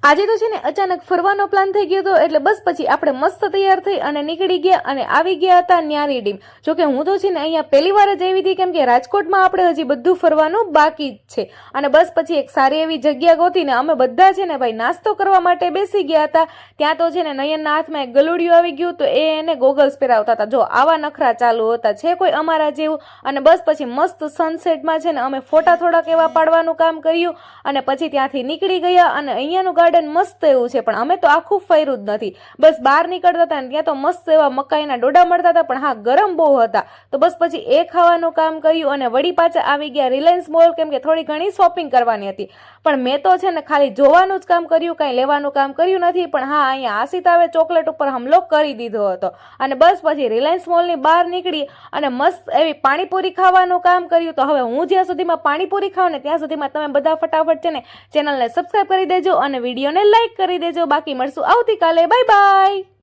આજે તો છે ને અચાનક ફરવાનો પ્લાન થઈ ગયો હતો એટલે બસ પછી આપણે મસ્ત તૈયાર થઈ અને નીકળી ગયા અને આવી ગયા હતા ન્યારી ડીમ. જોકે હું તો છે ને અહીંયા પહેલી વાર જ આવી હતી, કેમ કે રાજકોટમાં આપણે હજી બધું ફરવાનું બાકી જ છે. અને બસ પછી એક સારી એવી જગ્યા ગોતીને અમે બધા છે ને ભાઈ નાસ્તો કરવા માટે બેસી ગયા હતા. ત્યાં તો છે ને નયનના હાથમાં એક ગલુડિયું આવી ગયું તો એને ગોગલ્સ પહેરાવતા હતા. જો આવા નખરા ચાલુ હતા, છે કોઈ અમારા જેવું. અને બસ પછી મસ્ત સનસેટમાં છે ને અમે ફોટા થોડાક એવા પાડવાનું કામ કર્યું અને પછી ત્યાંથી નીકળી ગયા. અને અહીંયાનું ગાર્ડન મસ્ત એવું છે, પણ અમે તો આખું ફર્યું જ નથી. બસ બહાર નીકળતા હતા ને ત્યાં તો મસ્ત એવા મકાઈના ડોડા મળતા હતા, પણ હા ગરમ બહુ હતા. તો બસ પછી એ ખાવાનું કામ કર્યું અને વળી પાછા આવી ગયા રિલાયન્સ મોલ, કેમ કે થોડી ઘણી શોપિંગ કરવાની હતી. પણ મેં તો છે ને ખાલી જોવાનું જ કામ કર્યું, કાંઈ લેવાનું કામ કર્યું નથી. પણ હા, અહીંયા આશિતાવે ચોકલેટ ઉપર હમલો કરી દીધો હતો. અને બસ પછી રિલાયન્સ મોલની બહાર નીકળી અને મસ્ત એવી પાણીપુરી ખાવાનું કામ કર્યું. તો હવે હું જ્યાં સુધીમાં પાણીપુરી ખાઉં ને ત્યાં સુધીમાં તમે બધા ફટાફટ છે ને ચેનલને સબસ્ક્રાઈબ કરી દેજો અને વિડીયોને લાઈક કરી દેજો. બાકી મળશું આવતીકાલે. Bye bye.